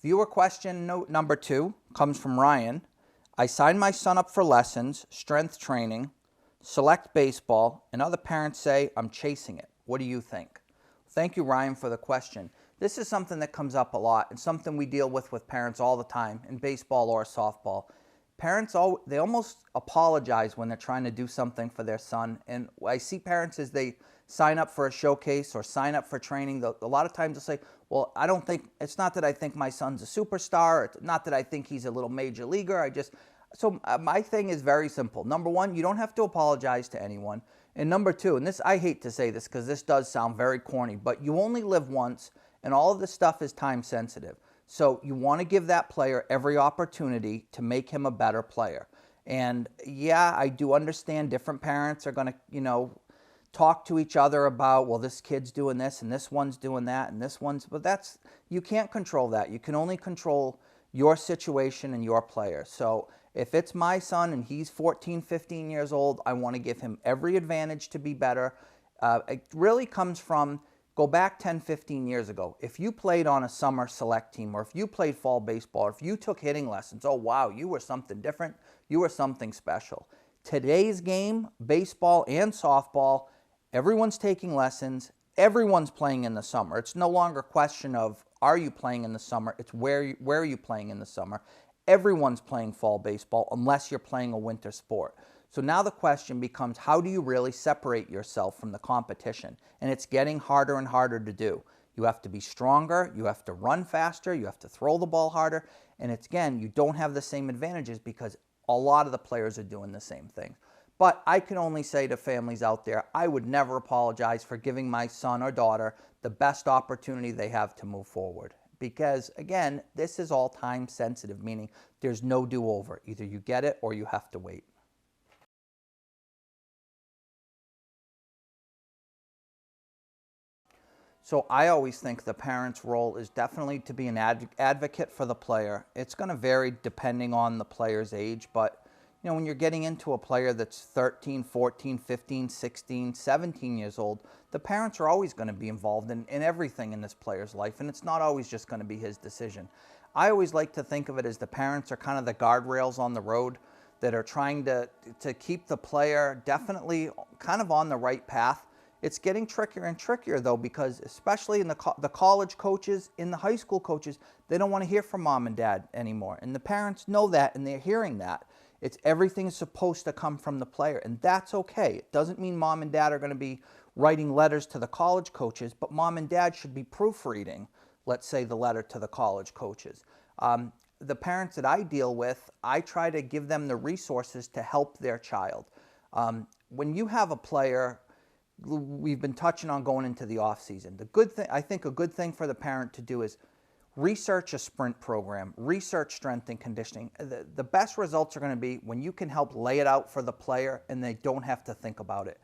Viewer question note number 2 comes from Ryan. I signed my son up for lessons, strength training, select baseball, and other parents say I'm chasing it. What do you think? Thank you, Ryan, for the question. This is something that comes up a lot and something we deal with parents all the time in baseball or softball. Parents, they almost apologize when they're trying to do something for their son. And I see parents as they sign up for a showcase or sign up for training, a lot of times they'll say, well, it's not that I think my son's a superstar. It's not that I think he's a little major leaguer. So my thing is very simple. Number one, you don't have to apologize to anyone. And number two, and this, I hate to say this because this does sound very corny, but you only live once and all of this stuff is time sensitive. So you want to give that player every opportunity to make him a better player. And yeah, I do understand different parents are going to, talk to each other about, well, this kid's doing this and this one's doing that and this one's, but you can't control that. You can only control your situation and your player. So if it's my son and he's 14, 15 years old, I want to give him every advantage to be better. It really comes from, go back 10, 15 years ago. If you played on a summer select team or if you played fall baseball, or if you took hitting lessons, oh wow, you were something different. You were something special. Today's game, baseball and softball, everyone's taking lessons. Everyone's playing in the summer. It's no longer a question of, are you playing in the summer? It's where are you playing in the summer? Everyone's playing fall baseball unless you're playing a winter sport. So now the question becomes, how do you really separate yourself from the competition? And it's getting harder and harder to do. You have to be stronger, you have to run faster, you have to throw the ball harder, and again, you don't have the same advantages because a lot of the players are doing the same thing. But I can only say to families out there, I would never apologize for giving my son or daughter the best opportunity they have to move forward. Because again, this is all time sensitive, meaning there's no do-over. Either you get it or you have to wait. So I always think the parent's role is definitely to be an advocate for the player. It's going to vary depending on the player's age, but when you're getting into a player that's 13, 14, 15, 16, 17 years old, the parents are always going to be involved in everything in this player's life, and it's not always just going to be his decision. I always like to think of it as the parents are kind of the guardrails on the road that are trying to keep the player definitely kind of on the right path. It's getting trickier and trickier, though, because especially in the college coaches, in the high school coaches, they don't want to hear from mom and dad anymore. And the parents know that, and they're hearing that. Everything's supposed to come from the player, and that's okay. It doesn't mean mom and dad are going to be writing letters to the college coaches, but mom and dad should be proofreading, let's say, the letter to the college coaches. The parents that I deal with, I try to give them the resources to help their child. When you have a player, we've been touching on going into the off season. I think a good thing for the parent to do is research a sprint program, research strength and conditioning. The best results are going to be when you can help lay it out for the player and they don't have to think about it.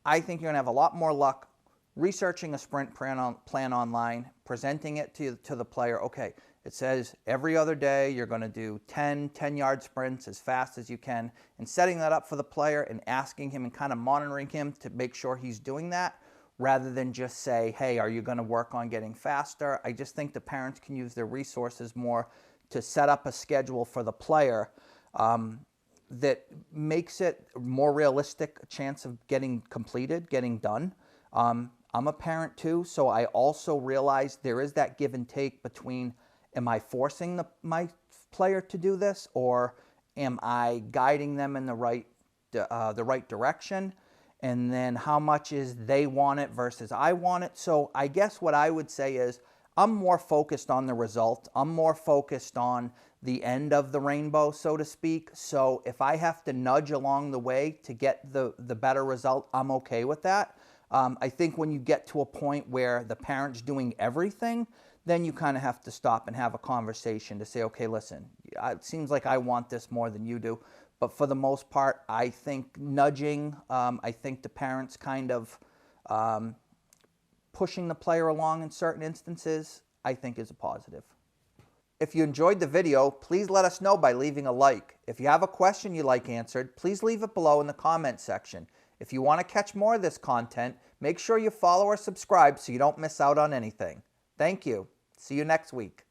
I think you're going to have a lot more luck researching a sprint plan online, presenting it to the player. Okay, it says every other day you're going to do 10-yard sprints as fast as you can, and setting that up for the player and asking him and kind of monitoring him to make sure he's doing that, rather than just say, hey, are you going to work on getting faster? I just think the parents can use their resources more to set up a schedule for the player that makes it a more realistic chance of getting completed, getting done. I'm a parent too, so I also realize there is that give and take between, am I forcing my player to do this, or am I guiding them in the right direction? And then how much is they want it versus I want it. So I guess what I would say is I'm more focused on the result. I'm more focused on the end of the rainbow, so to speak. So if I have to nudge along the way to get the better result, I'm okay with that. I think when you get to a point where the parent's doing everything, then you kind of have to stop and have a conversation to say, okay, listen, it seems like I want this more than you do. But for the most part, I think nudging, I think the parents kind of pushing the player along in certain instances, I think is a positive. If you enjoyed the video, please let us know by leaving a like. If you have a question you'd like answered, please leave it below in the comments section. If you want to catch more of this content, make sure you follow or subscribe so you don't miss out on anything. Thank you. See you next week.